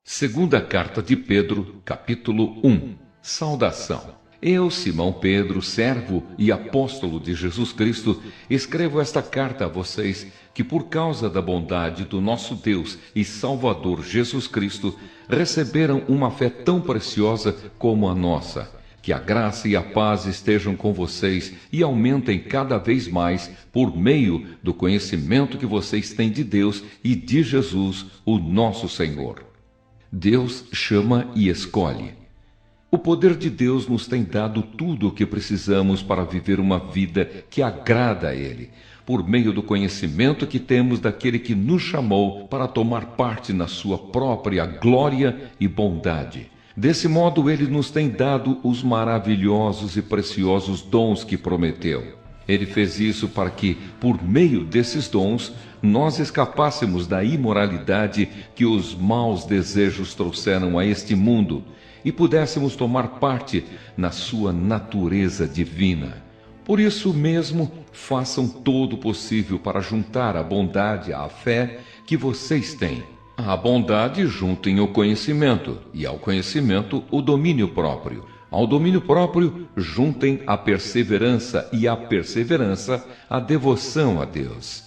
Segunda carta de Pedro, capítulo 1. Saudação. Eu, Simão Pedro, servo e apóstolo de Jesus Cristo, escrevo esta carta a vocês, que por causa da bondade do nosso Deus e Salvador Jesus Cristo, receberam uma fé tão preciosa como a nossa. Que a graça e a paz estejam com vocês e aumentem cada vez mais por meio do conhecimento que vocês têm de Deus e de Jesus, o nosso Senhor. Deus chama e escolhe. O poder de Deus nos tem dado tudo o que precisamos para viver uma vida que agrada a Ele, por meio do conhecimento que temos daquele que nos chamou para tomar parte na sua própria glória e bondade. Desse modo, Ele nos tem dado os maravilhosos e preciosos dons que prometeu. Ele fez isso para que, por meio desses dons, nós escapássemos da imoralidade que os maus desejos trouxeram a este mundo e pudéssemos tomar parte na sua natureza divina. Por isso mesmo, façam todo o possível para juntar a bondade à fé que vocês têm. À bondade juntem o conhecimento, e ao conhecimento o domínio próprio. Ao domínio próprio juntem a perseverança, e à perseverança a devoção a Deus.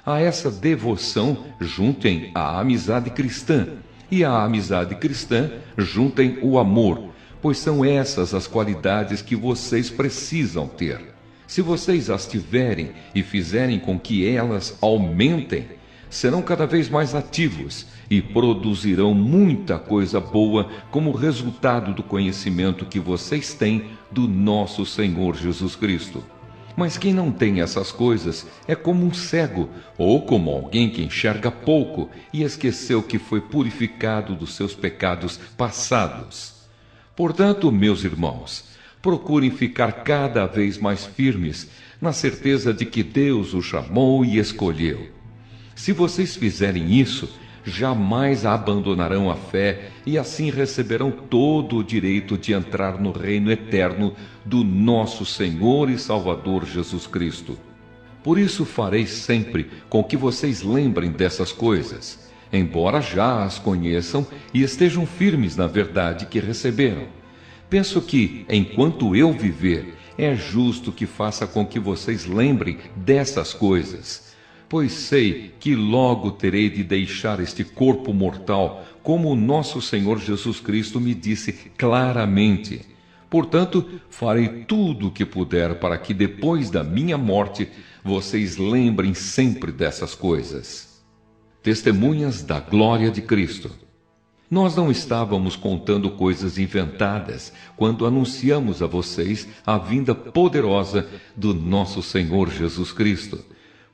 A essa devoção juntem a amizade cristã, e à amizade cristã juntem o amor, pois são essas as qualidades que vocês precisam ter. Se vocês as tiverem e fizerem com que elas aumentem, serão cada vez mais ativos e produzirão muita coisa boa como resultado do conhecimento que vocês têm do nosso Senhor Jesus Cristo. Mas quem não tem essas coisas é como um cego, ou como alguém que enxerga pouco e esqueceu que foi purificado dos seus pecados passados. Portanto, meus irmãos, procurem ficar cada vez mais firmes, na certeza de que Deus os chamou e escolheu. Se vocês fizerem isso, jamais abandonarão a fé e assim receberão todo o direito de entrar no reino eterno do nosso Senhor e Salvador Jesus Cristo. Por isso farei sempre com que vocês lembrem dessas coisas, embora já as conheçam e estejam firmes na verdade que receberam. Penso que, enquanto eu viver, é justo que faça com que vocês lembrem dessas coisas, pois sei que logo terei de deixar este corpo mortal, como o nosso Senhor Jesus Cristo me disse claramente. Portanto, farei tudo o que puder para que depois da minha morte vocês lembrem sempre dessas coisas. Testemunhas da glória de Cristo. Nós não estávamos contando coisas inventadas quando anunciamos a vocês a vinda poderosa do nosso Senhor Jesus Cristo.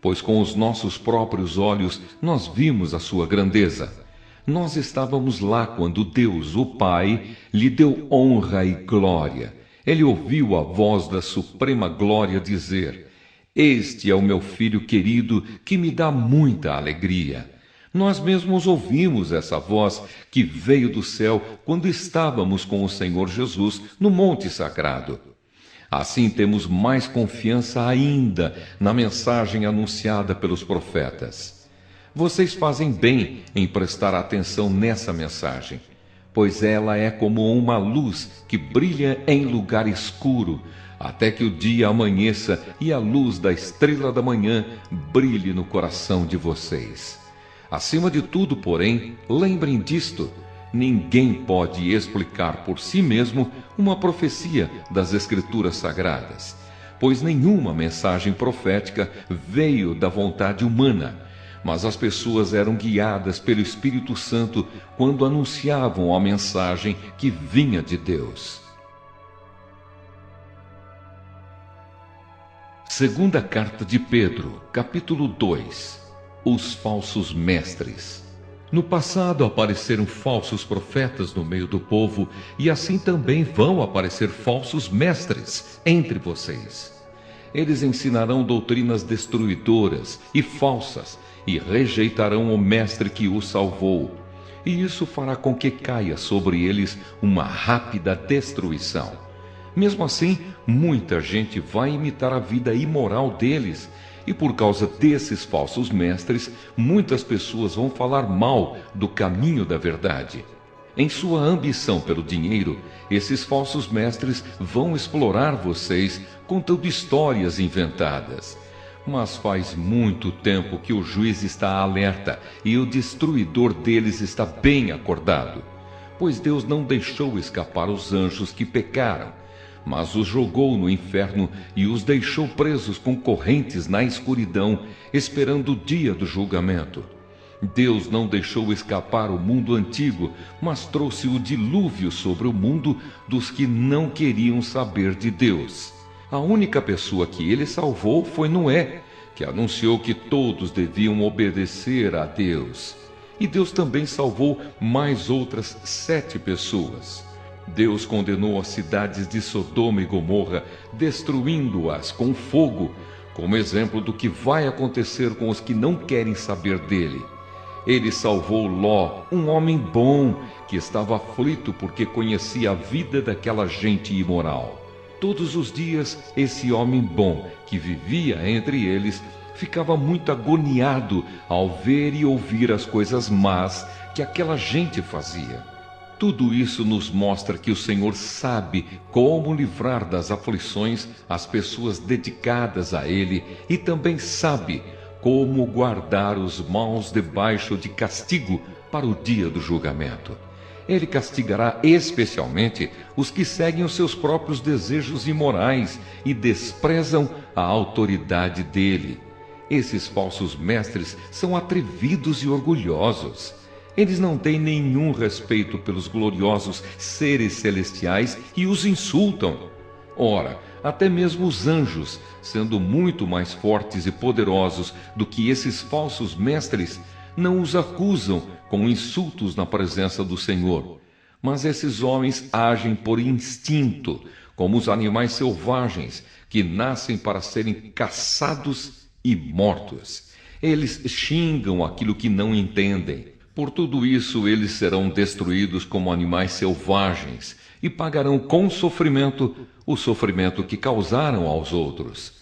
Pois com os nossos próprios olhos nós vimos a sua grandeza. Nós estávamos lá quando Deus, o Pai, lhe deu honra e glória. Ele ouviu a voz da suprema glória dizer: "Este é o meu filho querido, que me dá muita alegria." Nós mesmos ouvimos essa voz que veio do céu quando estávamos com o Senhor Jesus no Monte Sagrado. Assim temos mais confiança ainda na mensagem anunciada pelos profetas. Vocês fazem bem em prestar atenção nessa mensagem, pois ela é como uma luz que brilha em lugar escuro, até que o dia amanheça e a luz da estrela da manhã brilhe no coração de vocês. Acima de tudo, porém, lembrem disto: ninguém pode explicar por si mesmo uma profecia das Escrituras Sagradas, pois nenhuma mensagem profética veio da vontade humana, mas as pessoas eram guiadas pelo Espírito Santo quando anunciavam a mensagem que vinha de Deus. Segunda carta de Pedro, capítulo 2. Os falsos mestres. No passado apareceram falsos profetas no meio do povo, e assim também vão aparecer falsos mestres entre vocês. Eles ensinarão doutrinas destruidoras e falsas, e rejeitarão o mestre que os salvou. E isso fará com que caia sobre eles uma rápida destruição. Mesmo assim, muita gente vai imitar a vida imoral deles, e por causa desses falsos mestres, muitas pessoas vão falar mal do caminho da verdade. Em sua ambição pelo dinheiro, esses falsos mestres vão explorar vocês contando histórias inventadas. Mas faz muito tempo que o juiz está alerta e o destruidor deles está bem acordado. Pois Deus não deixou escapar os anjos que pecaram, mas os jogou no inferno e os deixou presos com correntes na escuridão, esperando o dia do julgamento. Deus não deixou escapar o mundo antigo, mas trouxe o dilúvio sobre o mundo dos que não queriam saber de Deus. A única pessoa que ele salvou foi Noé, que anunciou que todos deviam obedecer a Deus. E Deus também salvou mais outras 7 pessoas. Deus condenou as cidades de Sodoma e Gomorra, destruindo-as com fogo, como exemplo do que vai acontecer com os que não querem saber dele. Ele salvou Ló, um homem bom, que estava aflito porque conhecia a vida daquela gente imoral. Todos os dias, esse homem bom, que vivia entre eles, ficava muito agoniado ao ver e ouvir as coisas más que aquela gente fazia. Tudo isso nos mostra que o Senhor sabe como livrar das aflições as pessoas dedicadas a Ele e também sabe como guardar os maus debaixo de castigo para o dia do julgamento. Ele castigará especialmente os que seguem os seus próprios desejos imorais e desprezam a autoridade dele. Esses falsos mestres são atrevidos e orgulhosos. Eles não têm nenhum respeito pelos gloriosos seres celestiais e os insultam. Ora, até mesmo os anjos, sendo muito mais fortes e poderosos do que esses falsos mestres, não os acusam com insultos na presença do Senhor. Mas esses homens agem por instinto, como os animais selvagens, que nascem para serem caçados e mortos. Eles xingam aquilo que não entendem. Por tudo isso, eles serão destruídos como animais selvagens e pagarão com sofrimento o sofrimento que causaram aos outros.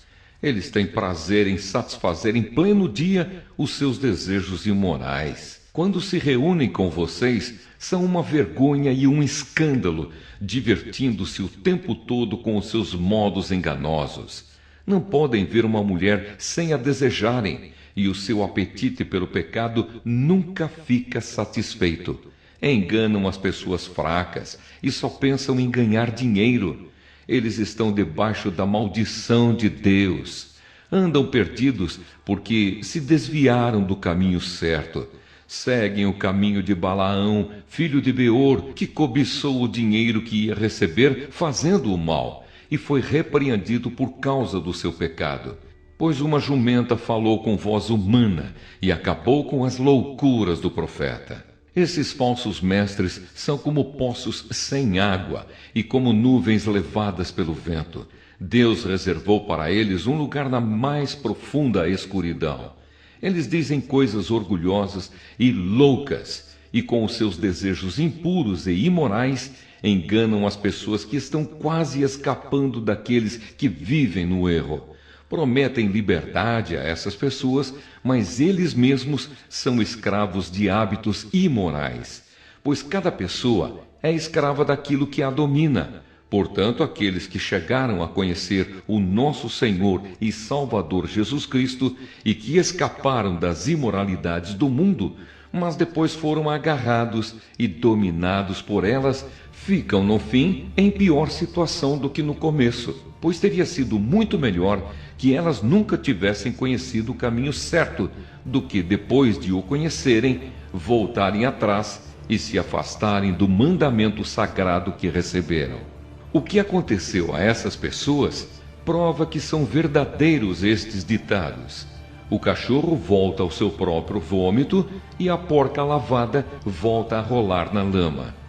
Eles têm prazer em satisfazer em pleno dia os seus desejos imorais. Quando se reúnem com vocês, são uma vergonha e um escândalo, divertindo-se o tempo todo com os seus modos enganosos. Não podem ver uma mulher sem a desejarem, e o seu apetite pelo pecado nunca fica satisfeito. Enganam as pessoas fracas e só pensam em ganhar dinheiro. Eles estão debaixo da maldição de Deus. Andam perdidos porque se desviaram do caminho certo. Seguem o caminho de Balaão, filho de Beor, que cobiçou o dinheiro que ia receber fazendo o mal, e foi repreendido por causa do seu pecado. Pois uma jumenta falou com voz humana e acabou com as loucuras do profeta. Esses falsos mestres são como poços sem água e como nuvens levadas pelo vento. Deus reservou para eles um lugar na mais profunda escuridão. Eles dizem coisas orgulhosas e loucas, e com os seus desejos impuros e imorais, enganam as pessoas que estão quase escapando daqueles que vivem no erro. Prometem liberdade a essas pessoas, mas eles mesmos são escravos de hábitos imorais, pois cada pessoa é escrava daquilo que a domina. Portanto, aqueles que chegaram a conhecer o nosso Senhor e Salvador Jesus Cristo e que escaparam das imoralidades do mundo, mas depois foram agarrados e dominados por elas, ficam, no fim, em pior situação do que no começo, pois teria sido muito melhor que elas nunca tivessem conhecido o caminho certo, do que, depois de o conhecerem, voltarem atrás e se afastarem do mandamento sagrado que receberam. O que aconteceu a essas pessoas prova que são verdadeiros estes ditados. O cachorro volta ao seu próprio vômito e a porca lavada volta a rolar na lama.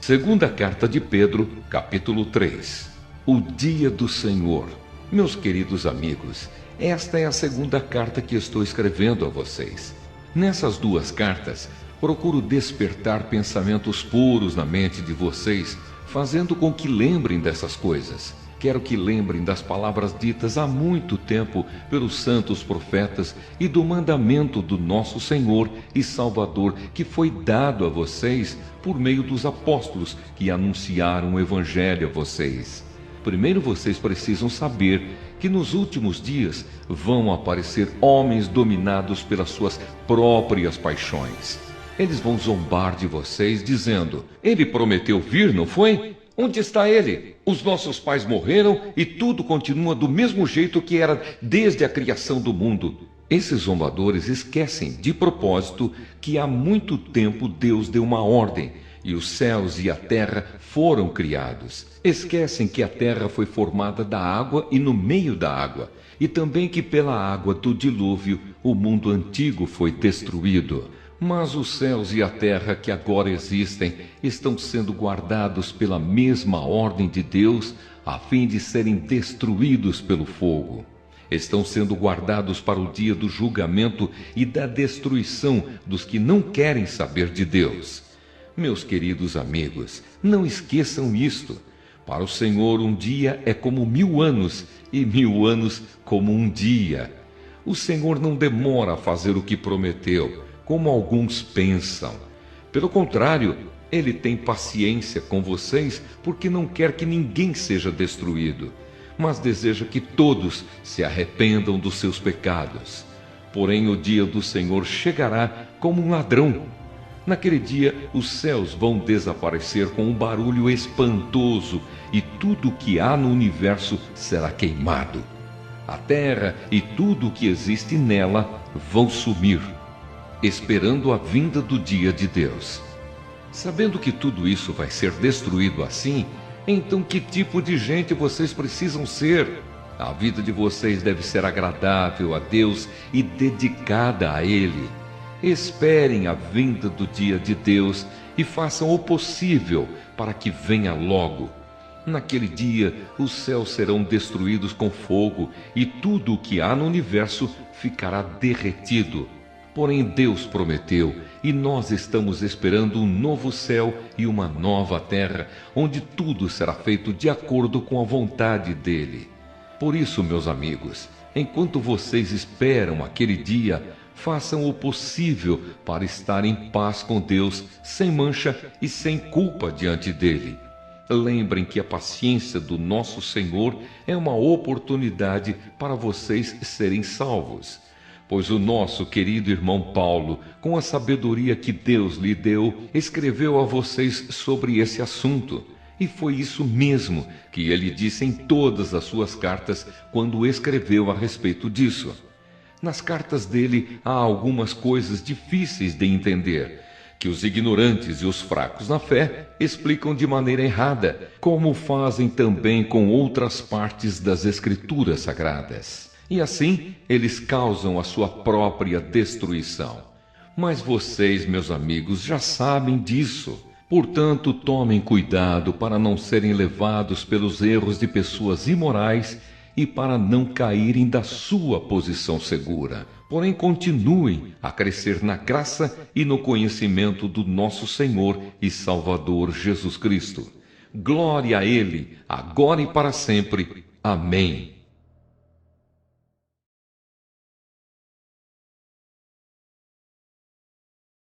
Segunda carta de Pedro, capítulo 3. O dia do Senhor. Meus queridos amigos, esta é a segunda carta que estou escrevendo a vocês. Nessas duas cartas, procuro despertar pensamentos puros na mente de vocês, fazendo com que lembrem dessas coisas. quero que lembrem das palavras ditas há muito tempo pelos santos profetas e do mandamento do nosso Senhor e Salvador que foi dado a vocês por meio dos apóstolos que anunciaram o Evangelho a vocês. Primeiro vocês precisam saber que nos últimos dias vão aparecer homens dominados pelas suas próprias paixões. Eles vão zombar de vocês dizendo: ele prometeu vir, não foi? Onde está ele? Os nossos pais morreram e tudo continua do mesmo jeito que era desde a criação do mundo. Esses zombadores esquecem de propósito que há muito tempo Deus deu uma ordem e os céus e a terra foram criados. Esquecem que a terra foi formada da água e no meio da água, e também que pela água do dilúvio o mundo antigo foi destruído. Mas os céus e a terra que agora existem estão sendo guardados pela mesma ordem de Deus, a fim de serem destruídos pelo fogo. Estão sendo guardados para o dia do julgamento e da destruição dos que não querem saber de Deus. Meus queridos amigos, não esqueçam isto. Para o Senhor um dia é como 1000 anos, e 1000 anos como um dia. O Senhor não demora a fazer o que prometeu, como alguns pensam. Pelo contrário, Ele tem paciência com vocês porque não quer que ninguém seja destruído, mas deseja que todos se arrependam dos seus pecados. Porém, o dia do Senhor chegará como um ladrão. Naquele dia, os céus vão desaparecer com um barulho espantoso e tudo o que há no universo será queimado. A terra e tudo o que existe nela vão sumir, esperando a vinda do dia de Deus. Sabendo que tudo isso vai ser destruído assim, então que tipo de gente vocês precisam ser? A vida de vocês deve ser agradável a Deus e dedicada a Ele. Esperem a vinda do dia de Deus e façam o possível para que venha logo. Naquele dia, os céus serão destruídos com fogo e tudo o que há no universo ficará derretido. Porém, Deus prometeu e nós estamos esperando um novo céu e uma nova terra, onde tudo será feito de acordo com a vontade dEle. Por isso, meus amigos, enquanto vocês esperam aquele dia, façam o possível para estar em paz com Deus, sem mancha e sem culpa diante dEle. Lembrem que a paciência do nosso Senhor é uma oportunidade para vocês serem salvos. Pois o nosso querido irmão Paulo, com a sabedoria que Deus lhe deu, escreveu a vocês sobre esse assunto. E foi isso mesmo que ele disse em todas as suas cartas quando escreveu a respeito disso. Nas cartas dele há algumas coisas difíceis de entender, que os ignorantes e os fracos na fé explicam de maneira errada, como fazem também com outras partes das Escrituras Sagradas. E assim eles causam a sua própria destruição. Mas vocês, meus amigos, já sabem disso. Portanto, tomem cuidado para não serem levados pelos erros de pessoas imorais e para não caírem da sua posição segura. Porém, continuem a crescer na graça e no conhecimento do nosso Senhor e Salvador Jesus Cristo. Glória a Ele, agora e para sempre. Amém.